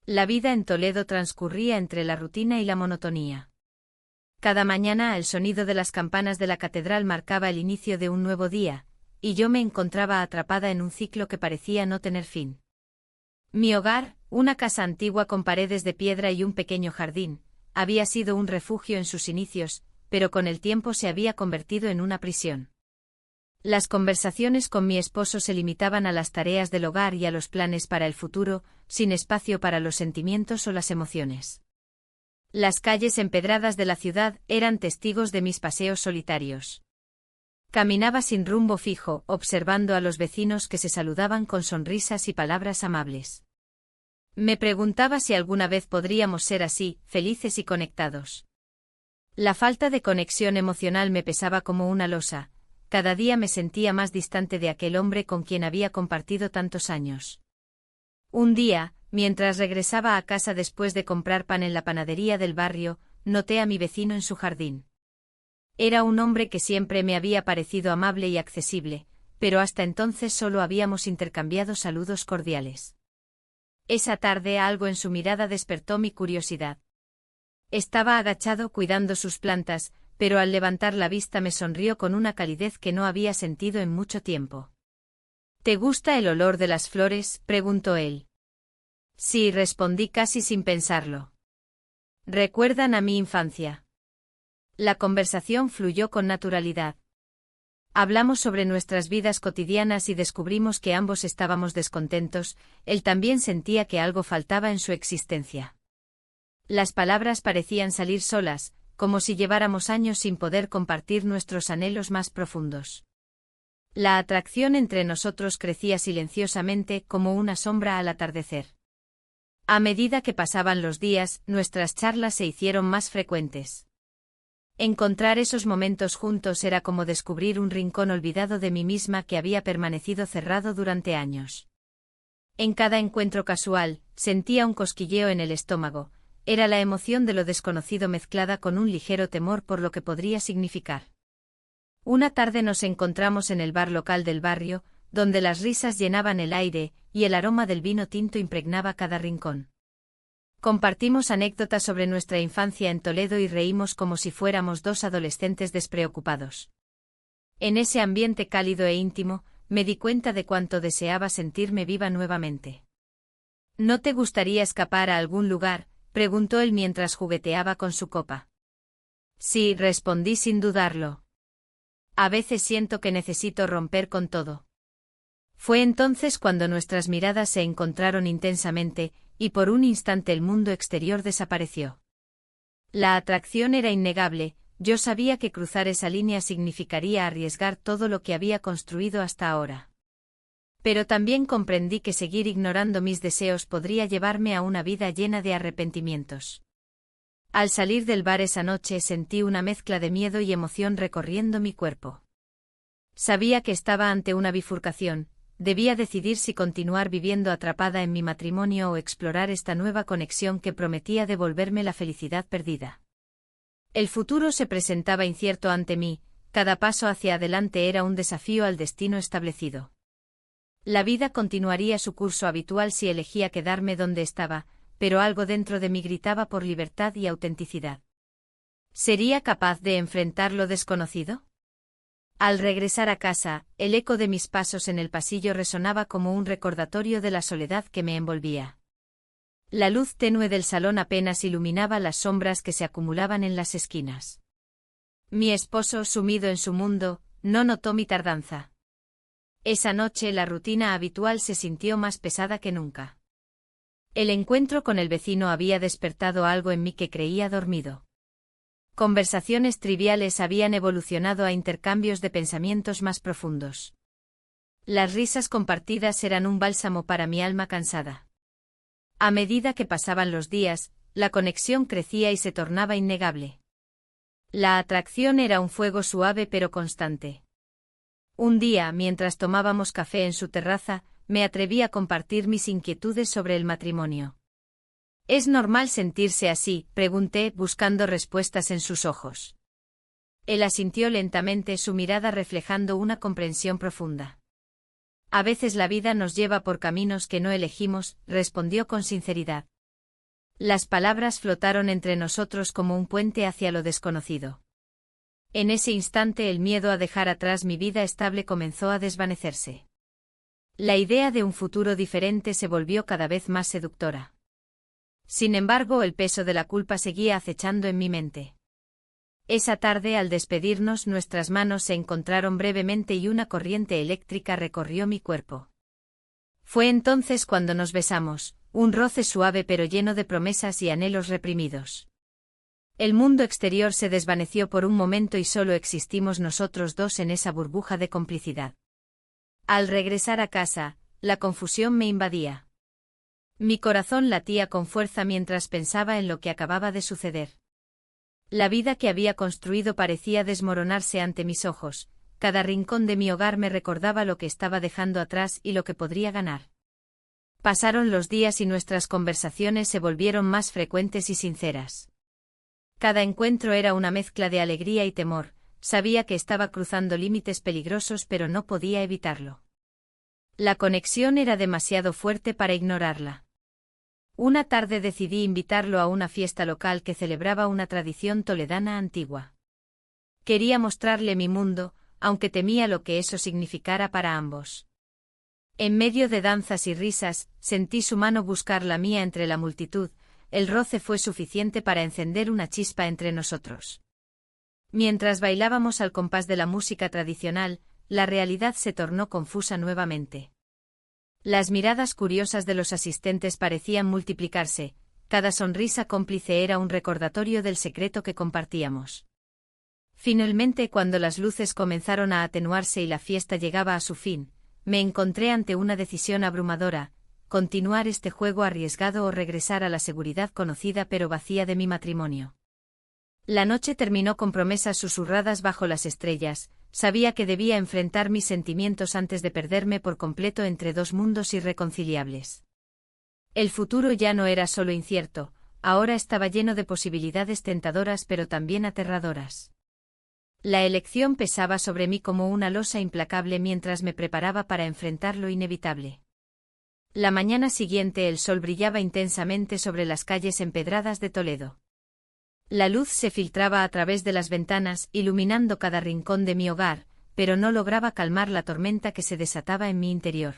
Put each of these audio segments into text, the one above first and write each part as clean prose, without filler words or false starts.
La vida en Toledo transcurría entre la rutina y la monotonía. Cada mañana el sonido de las campanas de la catedral marcaba el inicio de un nuevo día, y yo me encontraba atrapada en un ciclo que parecía no tener fin. Mi hogar, una casa antigua con paredes de piedra y un pequeño jardín, había sido un refugio en sus inicios, pero con el tiempo se había convertido en una prisión. Las conversaciones con mi esposo se limitaban a las tareas del hogar y a los planes para el futuro, sin espacio para los sentimientos o las emociones. Las calles empedradas de la ciudad eran testigos de mis paseos solitarios. Caminaba sin rumbo fijo, observando a los vecinos que se saludaban con sonrisas y palabras amables. Me preguntaba si alguna vez podríamos ser así, felices y conectados. La falta de conexión emocional me pesaba como una losa. Cada día me sentía más distante de aquel hombre con quien había compartido tantos años. Un día, mientras regresaba a casa después de comprar pan en la panadería del barrio, noté a mi vecino en su jardín. Era un hombre que siempre me había parecido amable y accesible, pero hasta entonces solo habíamos intercambiado saludos cordiales. Esa tarde algo en su mirada despertó mi curiosidad. Estaba agachado cuidando sus plantas, pero al levantar la vista me sonrió con una calidez que no había sentido en mucho tiempo. ¿Te gusta el olor de las flores?, preguntó él. Sí, respondí casi sin pensarlo. ¿Recuerdan a mi infancia? La conversación fluyó con naturalidad. Hablamos sobre nuestras vidas cotidianas y descubrimos que ambos estábamos descontentos. Él también sentía que algo faltaba en su existencia. Las palabras parecían salir solas, como si lleváramos años sin poder compartir nuestros anhelos más profundos. La atracción entre nosotros crecía silenciosamente como una sombra al atardecer. A medida que pasaban los días, nuestras charlas se hicieron más frecuentes. Encontrar esos momentos juntos era como descubrir un rincón olvidado de mí misma que había permanecido cerrado durante años. En cada encuentro casual, sentía un cosquilleo en el estómago. Era la emoción de lo desconocido mezclada con un ligero temor por lo que podría significar. Una tarde nos encontramos en el bar local del barrio, donde las risas llenaban el aire, y el aroma del vino tinto impregnaba cada rincón. Compartimos anécdotas sobre nuestra infancia en Toledo y reímos como si fuéramos dos adolescentes despreocupados. En ese ambiente cálido e íntimo, me di cuenta de cuánto deseaba sentirme viva nuevamente. ¿No te gustaría escapar a algún lugar?, preguntó él mientras jugueteaba con su copa. Sí, respondí sin dudarlo. A veces siento que necesito romper con todo. Fue entonces cuando nuestras miradas se encontraron intensamente, y por un instante el mundo exterior desapareció. La atracción era innegable, yo sabía que cruzar esa línea significaría arriesgar todo lo que había construido hasta ahora. Pero también comprendí que seguir ignorando mis deseos podría llevarme a una vida llena de arrepentimientos. Al salir del bar esa noche sentí una mezcla de miedo y emoción recorriendo mi cuerpo. Sabía que estaba ante una bifurcación, debía decidir si continuar viviendo atrapada en mi matrimonio o explorar esta nueva conexión que prometía devolverme la felicidad perdida. El futuro se presentaba incierto ante mí, cada paso hacia adelante era un desafío al destino establecido. La vida continuaría su curso habitual si elegía quedarme donde estaba, pero algo dentro de mí gritaba por libertad y autenticidad. ¿Sería capaz de enfrentar lo desconocido? Al regresar a casa, el eco de mis pasos en el pasillo resonaba como un recordatorio de la soledad que me envolvía. La luz tenue del salón apenas iluminaba las sombras que se acumulaban en las esquinas. Mi esposo, sumido en su mundo, no notó mi tardanza. Esa noche la rutina habitual se sintió más pesada que nunca. El encuentro con el vecino había despertado algo en mí que creía dormido. Conversaciones triviales habían evolucionado a intercambios de pensamientos más profundos. Las risas compartidas eran un bálsamo para mi alma cansada. A medida que pasaban los días, la conexión crecía y se tornaba innegable. La atracción era un fuego suave pero constante. Un día, mientras tomábamos café en su terraza, me atreví a compartir mis inquietudes sobre el matrimonio. ¿Es normal sentirse así?, pregunté, buscando respuestas en sus ojos. Él asintió lentamente, su mirada reflejando una comprensión profunda. A veces la vida nos lleva por caminos que no elegimos, respondió con sinceridad. Las palabras flotaron entre nosotros como un puente hacia lo desconocido. En ese instante el miedo a dejar atrás mi vida estable comenzó a desvanecerse. La idea de un futuro diferente se volvió cada vez más seductora. Sin embargo, el peso de la culpa seguía acechando en mi mente. Esa tarde, al despedirnos, nuestras manos se encontraron brevemente y una corriente eléctrica recorrió mi cuerpo. Fue entonces cuando nos besamos, un roce suave pero lleno de promesas y anhelos reprimidos. El mundo exterior se desvaneció por un momento y solo existimos nosotros dos en esa burbuja de complicidad. Al regresar a casa, la confusión me invadía. Mi corazón latía con fuerza mientras pensaba en lo que acababa de suceder. La vida que había construido parecía desmoronarse ante mis ojos, cada rincón de mi hogar me recordaba lo que estaba dejando atrás y lo que podría ganar. Pasaron los días y nuestras conversaciones se volvieron más frecuentes y sinceras. Cada encuentro era una mezcla de alegría y temor, sabía que estaba cruzando límites peligrosos pero no podía evitarlo. La conexión era demasiado fuerte para ignorarla. Una tarde decidí invitarlo a una fiesta local que celebraba una tradición toledana antigua. Quería mostrarle mi mundo, aunque temía lo que eso significara para ambos. En medio de danzas y risas, sentí su mano buscar la mía entre la multitud, el roce fue suficiente para encender una chispa entre nosotros. Mientras bailábamos al compás de la música tradicional, la realidad se tornó confusa nuevamente. Las miradas curiosas de los asistentes parecían multiplicarse, cada sonrisa cómplice era un recordatorio del secreto que compartíamos. Finalmente, cuando las luces comenzaron a atenuarse y la fiesta llegaba a su fin, me encontré ante una decisión abrumadora: continuar este juego arriesgado o regresar a la seguridad conocida pero vacía de mi matrimonio. La noche terminó con promesas susurradas bajo las estrellas, sabía que debía enfrentar mis sentimientos antes de perderme por completo entre dos mundos irreconciliables. El futuro ya no era solo incierto, ahora estaba lleno de posibilidades tentadoras pero también aterradoras. La elección pesaba sobre mí como una losa implacable mientras me preparaba para enfrentar lo inevitable. La mañana siguiente el sol brillaba intensamente sobre las calles empedradas de Toledo. La luz se filtraba a través de las ventanas, iluminando cada rincón de mi hogar, pero no lograba calmar la tormenta que se desataba en mi interior.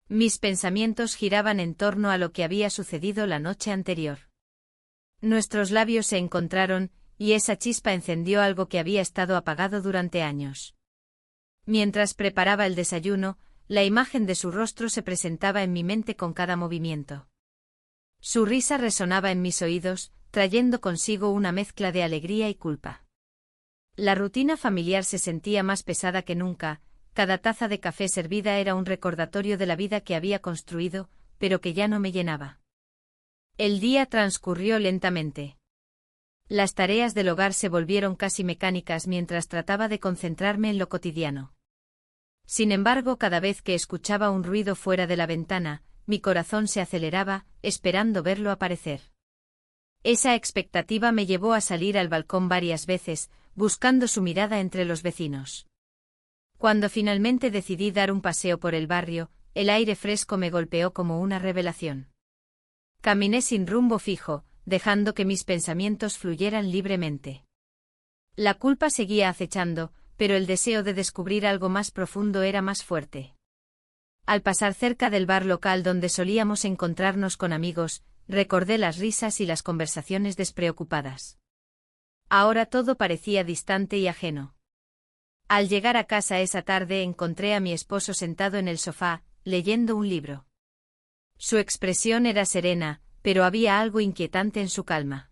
Mis pensamientos giraban en torno a lo que había sucedido la noche anterior. Nuestros labios se encontraron, y esa chispa encendió algo que había estado apagado durante años. Mientras preparaba el desayuno, la imagen de su rostro se presentaba en mi mente con cada movimiento. Su risa resonaba en mis oídos, trayendo consigo una mezcla de alegría y culpa. La rutina familiar se sentía más pesada que nunca, cada taza de café servida era un recordatorio de la vida que había construido, pero que ya no me llenaba. El día transcurrió lentamente. Las tareas del hogar se volvieron casi mecánicas mientras trataba de concentrarme en lo cotidiano. Sin embargo, cada vez que escuchaba un ruido fuera de la ventana, mi corazón se aceleraba, esperando verlo aparecer. Esa expectativa me llevó a salir al balcón varias veces, buscando su mirada entre los vecinos. Cuando finalmente decidí dar un paseo por el barrio, el aire fresco me golpeó como una revelación. Caminé sin rumbo fijo, dejando que mis pensamientos fluyeran libremente. La culpa seguía acechando, pero el deseo de descubrir algo más profundo era más fuerte. Al pasar cerca del bar local donde solíamos encontrarnos con amigos, recordé las risas y las conversaciones despreocupadas. Ahora todo parecía distante y ajeno. Al llegar a casa esa tarde encontré a mi esposo sentado en el sofá, leyendo un libro. Su expresión era serena, pero había algo inquietante en su calma.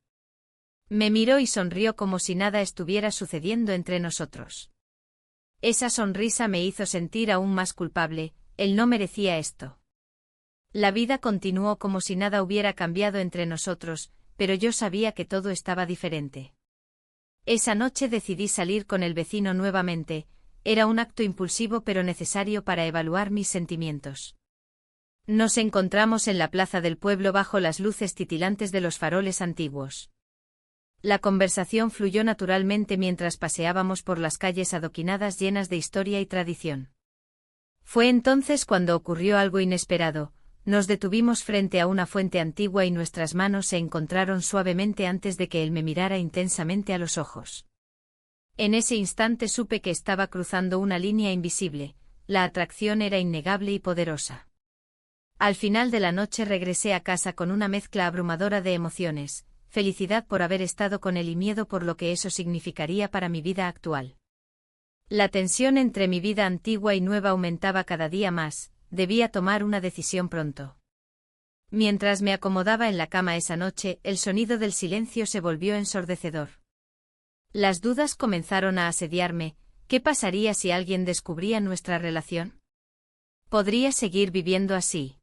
Me miró y sonrió como si nada estuviera sucediendo entre nosotros. Esa sonrisa me hizo sentir aún más culpable, él no merecía esto. La vida continuó como si nada hubiera cambiado entre nosotros, pero yo sabía que todo estaba diferente. Esa noche decidí salir con el vecino nuevamente, era un acto impulsivo pero necesario para evaluar mis sentimientos. Nos encontramos en la plaza del pueblo bajo las luces titilantes de los faroles antiguos. La conversación fluyó naturalmente mientras paseábamos por las calles adoquinadas llenas de historia y tradición. Fue entonces cuando ocurrió algo inesperado. Nos detuvimos frente a una fuente antigua y nuestras manos se encontraron suavemente antes de que él me mirara intensamente a los ojos. En ese instante supe que estaba cruzando una línea invisible, la atracción era innegable y poderosa. Al final de la noche regresé a casa con una mezcla abrumadora de emociones, felicidad por haber estado con él y miedo por lo que eso significaría para mi vida actual. La tensión entre mi vida antigua y nueva aumentaba cada día más, debía tomar una decisión pronto. Mientras me acomodaba en la cama esa noche, el sonido del silencio se volvió ensordecedor. Las dudas comenzaron a asediarme. ¿Qué pasaría si alguien descubría nuestra relación? ¿Podría seguir viviendo así?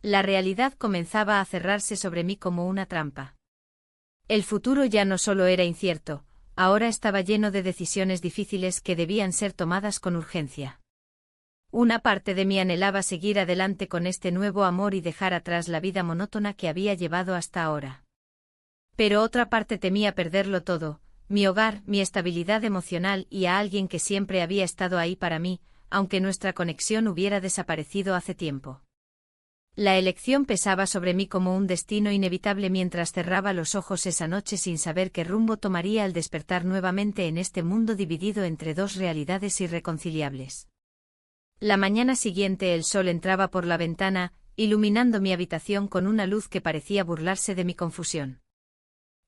La realidad comenzaba a cerrarse sobre mí como una trampa. El futuro ya no solo era incierto, ahora estaba lleno de decisiones difíciles que debían ser tomadas con urgencia. Una parte de mí anhelaba seguir adelante con este nuevo amor y dejar atrás la vida monótona que había llevado hasta ahora. Pero otra parte temía perderlo todo, mi hogar, mi estabilidad emocional y a alguien que siempre había estado ahí para mí, aunque nuestra conexión hubiera desaparecido hace tiempo. La elección pesaba sobre mí como un destino inevitable mientras cerraba los ojos esa noche sin saber qué rumbo tomaría al despertar nuevamente en este mundo dividido entre dos realidades irreconciliables. La mañana siguiente el sol entraba por la ventana, iluminando mi habitación con una luz que parecía burlarse de mi confusión.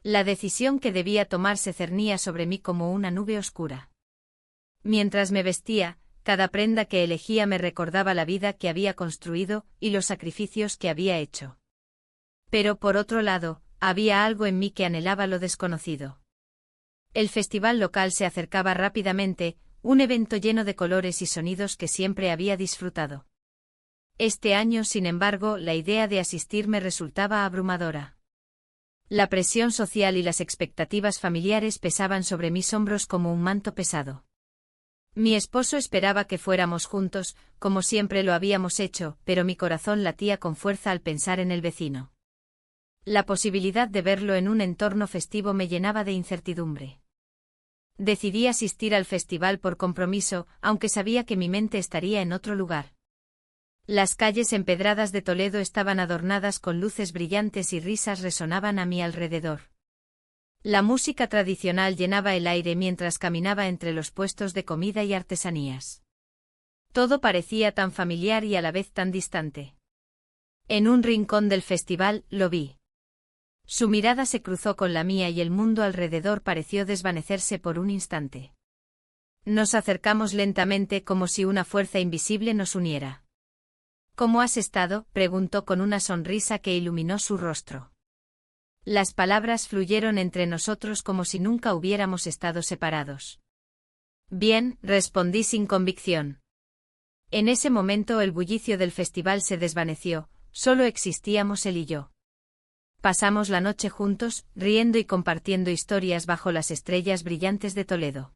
La decisión que debía tomar se cernía sobre mí como una nube oscura. Mientras me vestía, cada prenda que elegía me recordaba la vida que había construido y los sacrificios que había hecho. Pero por otro lado, había algo en mí que anhelaba lo desconocido. El festival local se acercaba rápidamente, un evento lleno de colores y sonidos que siempre había disfrutado. Este año, sin embargo, la idea de asistir me resultaba abrumadora. La presión social y las expectativas familiares pesaban sobre mis hombros como un manto pesado. Mi esposo esperaba que fuéramos juntos, como siempre lo habíamos hecho, pero mi corazón latía con fuerza al pensar en el vecino. La posibilidad de verlo en un entorno festivo me llenaba de incertidumbre. Decidí asistir al festival por compromiso, aunque sabía que mi mente estaría en otro lugar. Las calles empedradas de Toledo estaban adornadas con luces brillantes y risas resonaban a mi alrededor. La música tradicional llenaba el aire mientras caminaba entre los puestos de comida y artesanías. Todo parecía tan familiar y a la vez tan distante. En un rincón del festival, lo vi. Su mirada se cruzó con la mía y el mundo alrededor pareció desvanecerse por un instante. Nos acercamos lentamente como si una fuerza invisible nos uniera. ¿Cómo has estado?, preguntó con una sonrisa que iluminó su rostro. Las palabras fluyeron entre nosotros como si nunca hubiéramos estado separados. Bien, respondí sin convicción. En ese momento el bullicio del festival se desvaneció, solo existíamos él y yo. Pasamos la noche juntos, riendo y compartiendo historias bajo las estrellas brillantes de Toledo.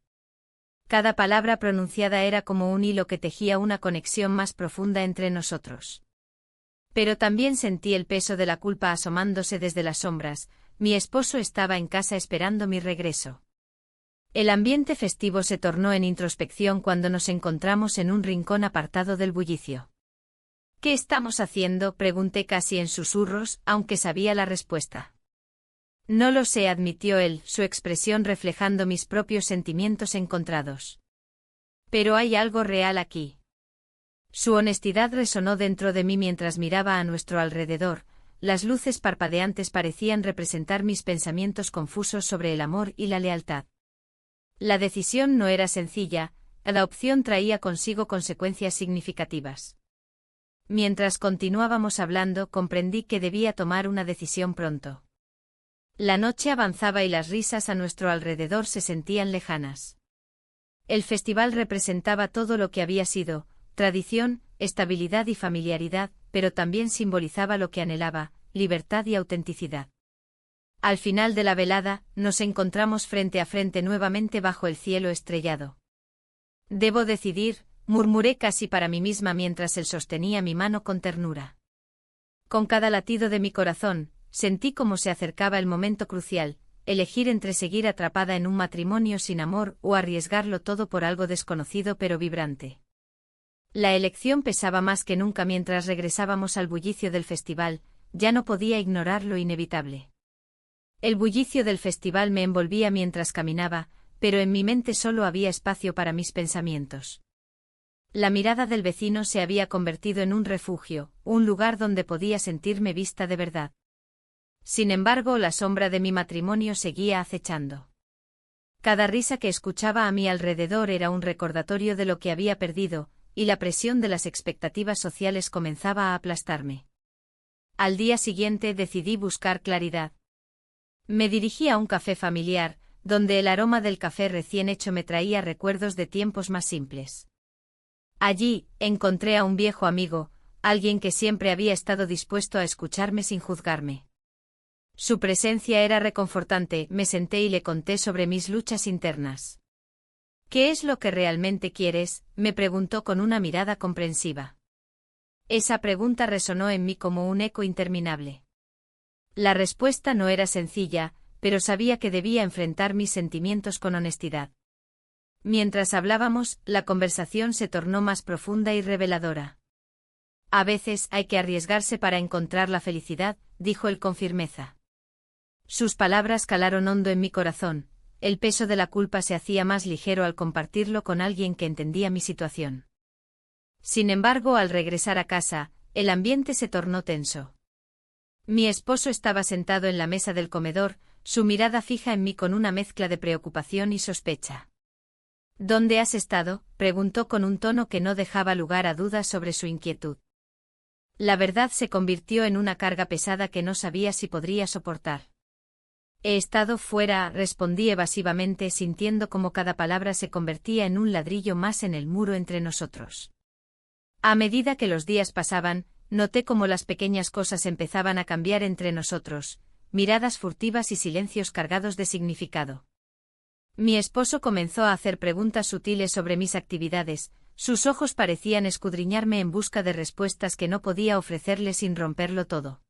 Cada palabra pronunciada era como un hilo que tejía una conexión más profunda entre nosotros. Pero también sentí el peso de la culpa asomándose desde las sombras. Mi esposo estaba en casa esperando mi regreso. El ambiente festivo se tornó en introspección cuando nos encontramos en un rincón apartado del bullicio. ¿Qué estamos haciendo?, pregunté casi en susurros, aunque sabía la respuesta. No lo sé, admitió él, su expresión reflejando mis propios sentimientos encontrados. Pero hay algo real aquí. Su honestidad resonó dentro de mí mientras miraba a nuestro alrededor. Las luces parpadeantes parecían representar mis pensamientos confusos sobre el amor y la lealtad. La decisión no era sencilla, la opción traía consigo consecuencias significativas. Mientras continuábamos hablando, comprendí que debía tomar una decisión pronto. La noche avanzaba y las risas a nuestro alrededor se sentían lejanas. El festival representaba todo lo que había sido: tradición, estabilidad y familiaridad, pero también simbolizaba lo que anhelaba: libertad y autenticidad. Al final de la velada, nos encontramos frente a frente nuevamente bajo el cielo estrellado. Debo decidir, murmuré casi para mí misma mientras él sostenía mi mano con ternura. Con cada latido de mi corazón, sentí cómo se acercaba el momento crucial: elegir entre seguir atrapada en un matrimonio sin amor o arriesgarlo todo por algo desconocido pero vibrante. La elección pesaba más que nunca mientras regresábamos al bullicio del festival, ya no podía ignorar lo inevitable. El bullicio del festival me envolvía mientras caminaba, pero en mi mente solo había espacio para mis pensamientos. La mirada del vecino se había convertido en un refugio, un lugar donde podía sentirme vista de verdad. Sin embargo, la sombra de mi matrimonio seguía acechando. Cada risa que escuchaba a mi alrededor era un recordatorio de lo que había perdido, y la presión de las expectativas sociales comenzaba a aplastarme. Al día siguiente decidí buscar claridad. Me dirigí a un café familiar, donde el aroma del café recién hecho me traía recuerdos de tiempos más simples. Allí, encontré a un viejo amigo, alguien que siempre había estado dispuesto a escucharme sin juzgarme. Su presencia era reconfortante, me senté y le conté sobre mis luchas internas. ¿Qué es lo que realmente quieres?, me preguntó con una mirada comprensiva. Esa pregunta resonó en mí como un eco interminable. La respuesta no era sencilla, pero sabía que debía enfrentar mis sentimientos con honestidad. Mientras hablábamos, la conversación se tornó más profunda y reveladora. A veces hay que arriesgarse para encontrar la felicidad, dijo él con firmeza. Sus palabras calaron hondo en mi corazón, el peso de la culpa se hacía más ligero al compartirlo con alguien que entendía mi situación. Sin embargo, al regresar a casa, el ambiente se tornó tenso. Mi esposo estaba sentado en la mesa del comedor, su mirada fija en mí con una mezcla de preocupación y sospecha. ¿Dónde has estado?, preguntó con un tono que no dejaba lugar a dudas sobre su inquietud. La verdad se convirtió en una carga pesada que no sabía si podría soportar. He estado fuera, respondí evasivamente, sintiendo como cada palabra se convertía en un ladrillo más en el muro entre nosotros. A medida que los días pasaban, noté cómo las pequeñas cosas empezaban a cambiar entre nosotros, miradas furtivas y silencios cargados de significado. Mi esposo comenzó a hacer preguntas sutiles sobre mis actividades, sus ojos parecían escudriñarme en busca de respuestas que no podía ofrecerle sin romperlo todo.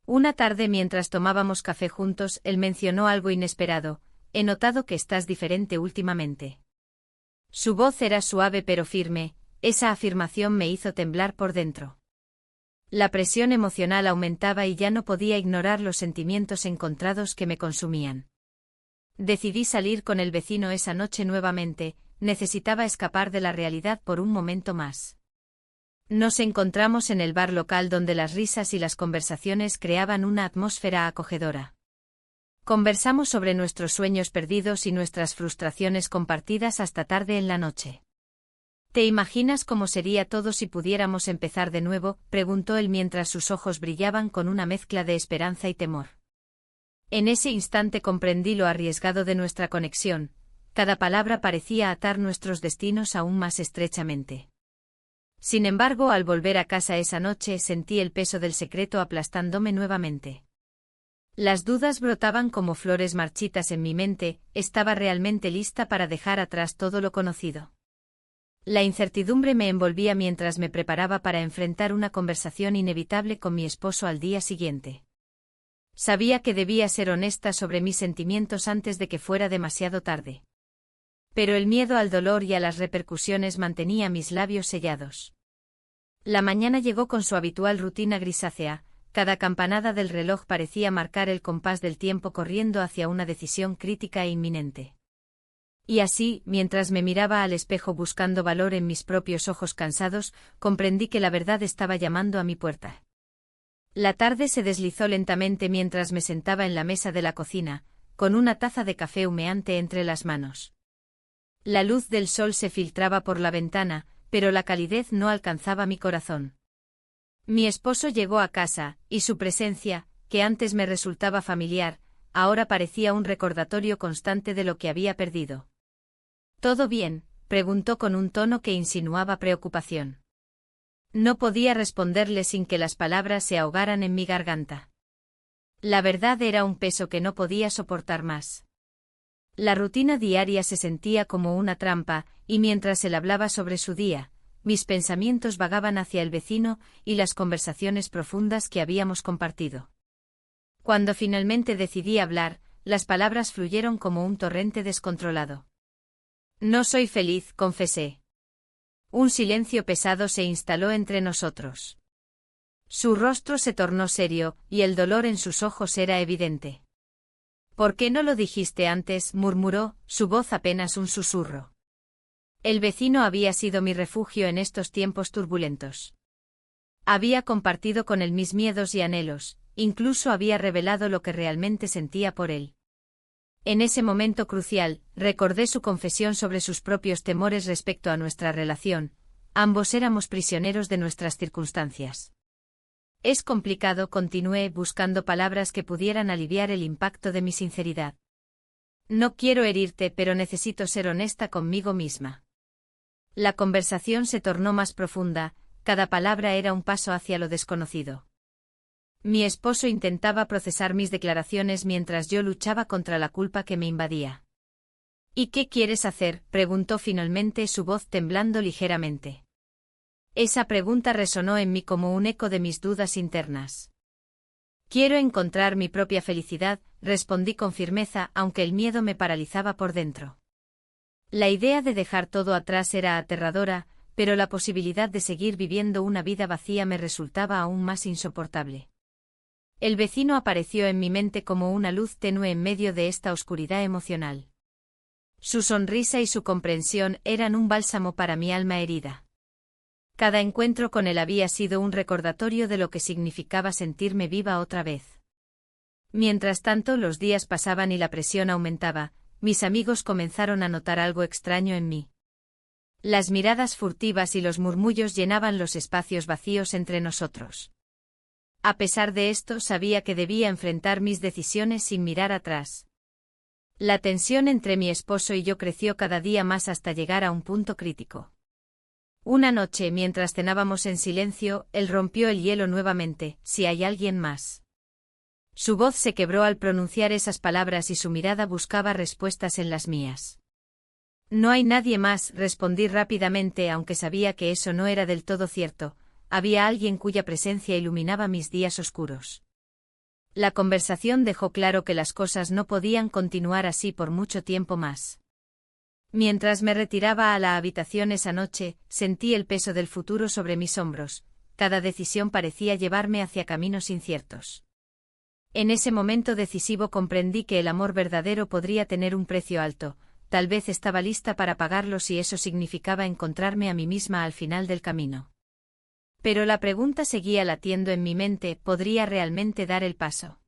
Una tarde mientras tomábamos café juntos, él mencionó algo inesperado: he notado que estás diferente últimamente. Su voz era suave pero firme, esa afirmación me hizo temblar por dentro. La presión emocional aumentaba y ya no podía ignorar los sentimientos encontrados que me consumían. Decidí salir con el vecino esa noche nuevamente, necesitaba escapar de la realidad por un momento más. Nos encontramos en el bar local donde las risas y las conversaciones creaban una atmósfera acogedora. Conversamos sobre nuestros sueños perdidos y nuestras frustraciones compartidas hasta tarde en la noche. ¿Te imaginas cómo sería todo si pudiéramos empezar de nuevo?, preguntó él mientras sus ojos brillaban con una mezcla de esperanza y temor. En ese instante comprendí lo arriesgado de nuestra conexión, cada palabra parecía atar nuestros destinos aún más estrechamente. Sin embargo, al volver a casa esa noche sentí el peso del secreto aplastándome nuevamente. Las dudas brotaban como flores marchitas en mi mente, estaba realmente lista para dejar atrás todo lo conocido. La incertidumbre me envolvía mientras me preparaba para enfrentar una conversación inevitable con mi esposo al día siguiente. Sabía que debía ser honesta sobre mis sentimientos antes de que fuera demasiado tarde. Pero el miedo al dolor y a las repercusiones mantenía mis labios sellados. La mañana llegó con su habitual rutina grisácea, cada campanada del reloj parecía marcar el compás del tiempo corriendo hacia una decisión crítica e inminente. Y así, mientras me miraba al espejo buscando valor en mis propios ojos cansados, comprendí que la verdad estaba llamando a mi puerta. La tarde se deslizó lentamente mientras me sentaba en la mesa de la cocina, con una taza de café humeante entre las manos. La luz del sol se filtraba por la ventana, pero la calidez no alcanzaba mi corazón. Mi esposo llegó a casa, y su presencia, que antes me resultaba familiar, ahora parecía un recordatorio constante de lo que había perdido. ¿Todo bien?, preguntó con un tono que insinuaba preocupación. No podía responderle sin que las palabras se ahogaran en mi garganta. La verdad era un peso que no podía soportar más. La rutina diaria se sentía como una trampa, y mientras él hablaba sobre su día, mis pensamientos vagaban hacia el vecino y las conversaciones profundas que habíamos compartido. Cuando finalmente decidí hablar, las palabras fluyeron como un torrente descontrolado. No soy feliz, confesé. Un silencio pesado se instaló entre nosotros. Su rostro se tornó serio, y el dolor en sus ojos era evidente. «¿Por qué no lo dijiste antes?», murmuró, su voz apenas un susurro. El vecino había sido mi refugio en estos tiempos turbulentos. Había compartido con él mis miedos y anhelos, incluso había revelado lo que realmente sentía por él. En ese momento crucial, recordé su confesión sobre sus propios temores respecto a nuestra relación. Ambos éramos prisioneros de nuestras circunstancias. Es complicado, continué, buscando palabras que pudieran aliviar el impacto de mi sinceridad. No quiero herirte, pero necesito ser honesta conmigo misma. La conversación se tornó más profunda, cada palabra era un paso hacia lo desconocido. Mi esposo intentaba procesar mis declaraciones mientras yo luchaba contra la culpa que me invadía. «¿Y qué quieres hacer?», preguntó finalmente, su voz temblando ligeramente. Esa pregunta resonó en mí como un eco de mis dudas internas. «Quiero encontrar mi propia felicidad», respondí con firmeza, aunque el miedo me paralizaba por dentro. La idea de dejar todo atrás era aterradora, pero la posibilidad de seguir viviendo una vida vacía me resultaba aún más insoportable. El vecino apareció en mi mente como una luz tenue en medio de esta oscuridad emocional. Su sonrisa y su comprensión eran un bálsamo para mi alma herida. Cada encuentro con él había sido un recordatorio de lo que significaba sentirme viva otra vez. Mientras tanto, los días pasaban y la presión aumentaba, mis amigos comenzaron a notar algo extraño en mí. Las miradas furtivas y los murmullos llenaban los espacios vacíos entre nosotros. A pesar de esto, sabía que debía enfrentar mis decisiones sin mirar atrás. La tensión entre mi esposo y yo creció cada día más hasta llegar a un punto crítico. Una noche, mientras cenábamos en silencio, él rompió el hielo nuevamente: «Si hay alguien más». Su voz se quebró al pronunciar esas palabras y su mirada buscaba respuestas en las mías. «No hay nadie más», respondí rápidamente, aunque sabía que eso no era del todo cierto. Había alguien cuya presencia iluminaba mis días oscuros. La conversación dejó claro que las cosas no podían continuar así por mucho tiempo más. Mientras me retiraba a la habitación esa noche, sentí el peso del futuro sobre mis hombros. Cada decisión parecía llevarme hacia caminos inciertos. En ese momento decisivo comprendí que el amor verdadero podría tener un precio alto. Tal vez estaba lista para pagarlo si eso significaba encontrarme a mí misma al final del camino. Pero la pregunta seguía latiendo en mi mente: ¿podría realmente dar el paso?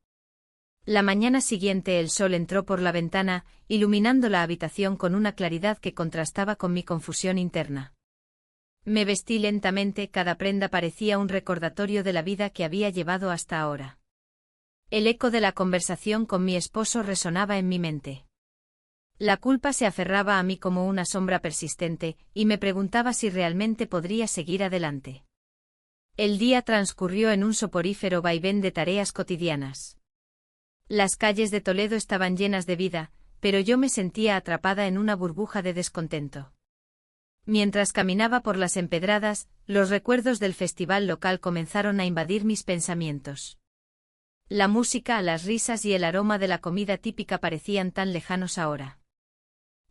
La mañana siguiente el sol entró por la ventana, iluminando la habitación con una claridad que contrastaba con mi confusión interna. Me vestí lentamente, cada prenda parecía un recordatorio de la vida que había llevado hasta ahora. El eco de la conversación con mi esposo resonaba en mi mente. La culpa se aferraba a mí como una sombra persistente, y me preguntaba si realmente podría seguir adelante. El día transcurrió en un soporífero vaivén de tareas cotidianas. Las calles de Toledo estaban llenas de vida, pero yo me sentía atrapada en una burbuja de descontento. Mientras caminaba por las empedradas, los recuerdos del festival local comenzaron a invadir mis pensamientos. La música, las risas y el aroma de la comida típica parecían tan lejanos ahora.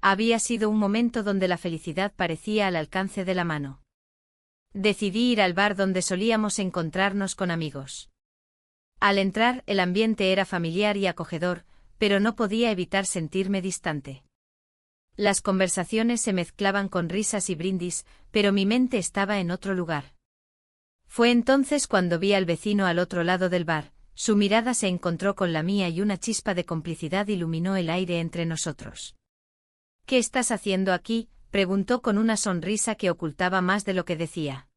Había sido un momento donde la felicidad parecía al alcance de la mano. Decidí ir al bar donde solíamos encontrarnos con amigos. Al entrar, el ambiente era familiar y acogedor, pero no podía evitar sentirme distante. Las conversaciones se mezclaban con risas y brindis, pero mi mente estaba en otro lugar. Fue entonces cuando vi al vecino al otro lado del bar. Su mirada se encontró con la mía y una chispa de complicidad iluminó el aire entre nosotros. «¿Qué estás haciendo aquí?», preguntó con una sonrisa que ocultaba más de lo que decía.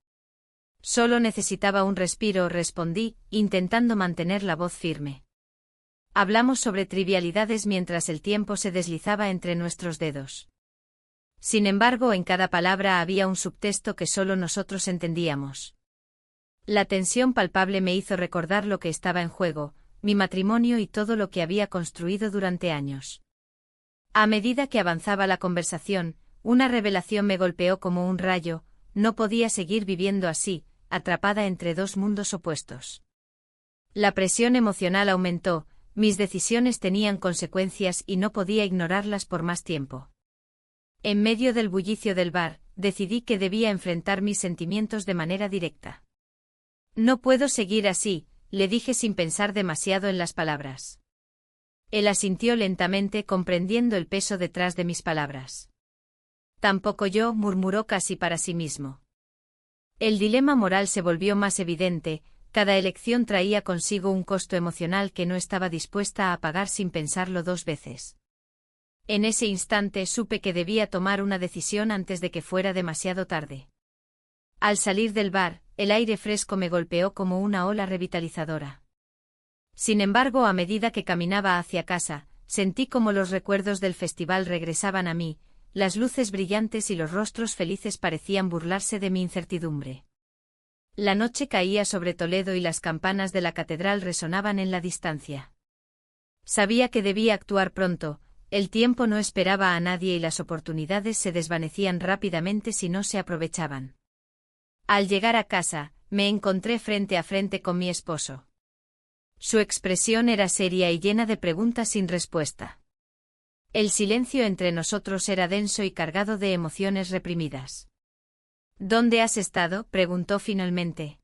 «Solo necesitaba un respiro», respondí, intentando mantener la voz firme. Hablamos sobre trivialidades mientras el tiempo se deslizaba entre nuestros dedos. Sin embargo, en cada palabra había un subtexto que solo nosotros entendíamos. La tensión palpable me hizo recordar lo que estaba en juego, mi matrimonio y todo lo que había construido durante años. A medida que avanzaba la conversación, una revelación me golpeó como un rayo: no podía seguir viviendo así, atrapada entre dos mundos opuestos. La presión emocional aumentó, mis decisiones tenían consecuencias y no podía ignorarlas por más tiempo. En medio del bullicio del bar, decidí que debía enfrentar mis sentimientos de manera directa. No puedo seguir así, le dije sin pensar demasiado en las palabras. Él asintió lentamente, comprendiendo el peso detrás de mis palabras. Tampoco yo, murmuró casi para sí mismo. El dilema moral se volvió más evidente, cada elección traía consigo un costo emocional que no estaba dispuesta a pagar sin pensarlo dos veces. En ese instante supe que debía tomar una decisión antes de que fuera demasiado tarde. Al salir del bar, el aire fresco me golpeó como una ola revitalizadora. Sin embargo, a medida que caminaba hacia casa, sentí como los recuerdos del festival regresaban a mí, las luces brillantes y los rostros felices parecían burlarse de mi incertidumbre. La noche caía sobre Toledo y las campanas de la catedral resonaban en la distancia. Sabía que debía actuar pronto, el tiempo no esperaba a nadie y las oportunidades se desvanecían rápidamente si no se aprovechaban. Al llegar a casa, me encontré frente a frente con mi esposo. Su expresión era seria y llena de preguntas sin respuesta. El silencio entre nosotros era denso y cargado de emociones reprimidas. ¿Dónde has estado?, preguntó finalmente.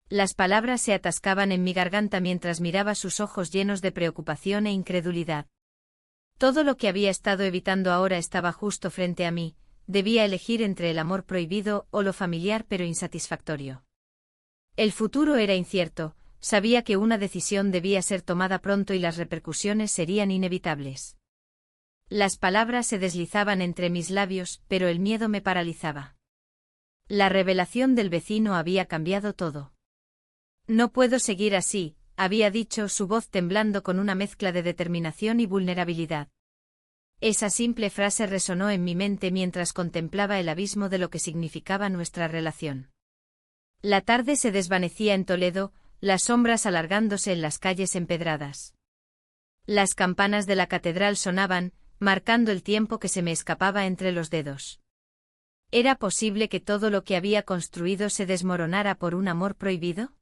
Las palabras se atascaban en mi garganta mientras miraba sus ojos llenos de preocupación e incredulidad. Todo lo que había estado evitando ahora estaba justo frente a mí, debía elegir entre el amor prohibido o lo familiar pero insatisfactorio. El futuro era incierto, sabía que una decisión debía ser tomada pronto y las repercusiones serían inevitables. Las palabras se deslizaban entre mis labios, pero el miedo me paralizaba. La revelación del vecino había cambiado todo. No puedo seguir así, había dicho, su voz temblando con una mezcla de determinación y vulnerabilidad. Esa simple frase resonó en mi mente mientras contemplaba el abismo de lo que significaba nuestra relación. La tarde se desvanecía en Toledo, las sombras alargándose en las calles empedradas. Las campanas de la catedral sonaban, marcando el tiempo que se me escapaba entre los dedos. ¿Era posible que todo lo que había construido se desmoronara por un amor prohibido?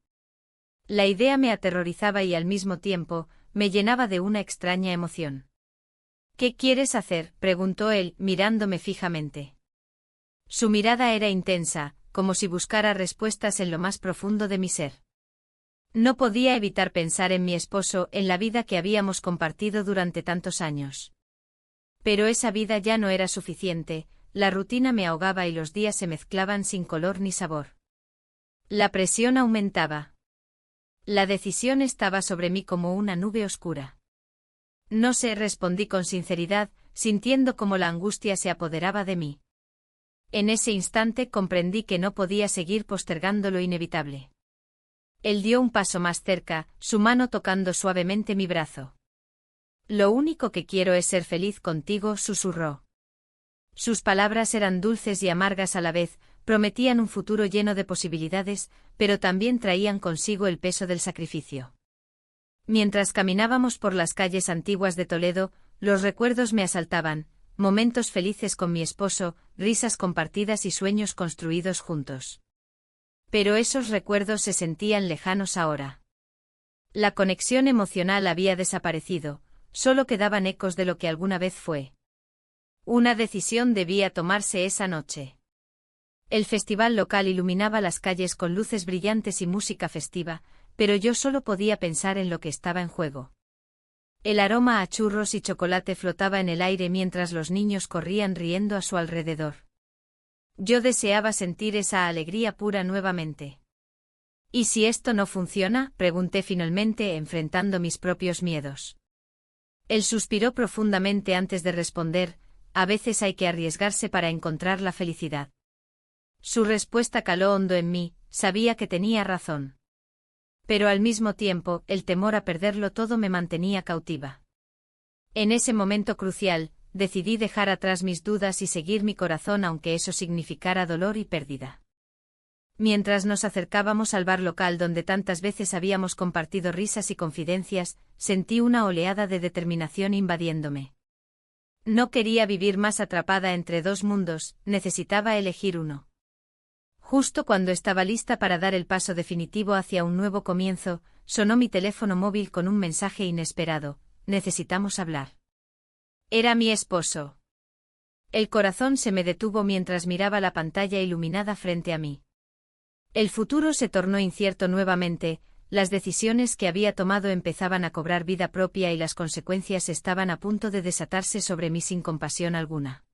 La idea me aterrorizaba y al mismo tiempo, me llenaba de una extraña emoción. ¿Qué quieres hacer?, preguntó él, mirándome fijamente. Su mirada era intensa, como si buscara respuestas en lo más profundo de mi ser. No podía evitar pensar en mi esposo, en la vida que habíamos compartido durante tantos años. Pero esa vida ya no era suficiente, la rutina me ahogaba y los días se mezclaban sin color ni sabor. La presión aumentaba. La decisión estaba sobre mí como una nube oscura. No sé, respondí con sinceridad, sintiendo cómo la angustia se apoderaba de mí. En ese instante comprendí que no podía seguir postergando lo inevitable. Él dio un paso más cerca, su mano tocando suavemente mi brazo. Lo único que quiero es ser feliz contigo, susurró. Sus palabras eran dulces y amargas a la vez, prometían un futuro lleno de posibilidades, pero también traían consigo el peso del sacrificio. Mientras caminábamos por las calles antiguas de Toledo, los recuerdos me asaltaban, momentos felices con mi esposo, risas compartidas y sueños construidos juntos. Pero esos recuerdos se sentían lejanos ahora. La conexión emocional había desaparecido, solo quedaban ecos de lo que alguna vez fue. Una decisión debía tomarse esa noche. El festival local iluminaba las calles con luces brillantes y música festiva, pero yo solo podía pensar en lo que estaba en juego. El aroma a churros y chocolate flotaba en el aire mientras los niños corrían riendo a su alrededor. Yo deseaba sentir esa alegría pura nuevamente. ¿Y si esto no funciona?, pregunté finalmente, enfrentando mis propios miedos. Él suspiró profundamente antes de responder, a veces hay que arriesgarse para encontrar la felicidad. Su respuesta caló hondo en mí, sabía que tenía razón. Pero al mismo tiempo, el temor a perderlo todo me mantenía cautiva. En ese momento crucial, decidí dejar atrás mis dudas y seguir mi corazón aunque eso significara dolor y pérdida. Mientras nos acercábamos al bar local donde tantas veces habíamos compartido risas y confidencias, sentí una oleada de determinación invadiéndome. No quería vivir más atrapada entre dos mundos, necesitaba elegir uno. Justo cuando estaba lista para dar el paso definitivo hacia un nuevo comienzo, sonó mi teléfono móvil con un mensaje inesperado: necesitamos hablar. Era mi esposo. El corazón se me detuvo mientras miraba la pantalla iluminada frente a mí. El futuro se tornó incierto nuevamente, las decisiones que había tomado empezaban a cobrar vida propia y las consecuencias estaban a punto de desatarse sobre mí sin compasión alguna.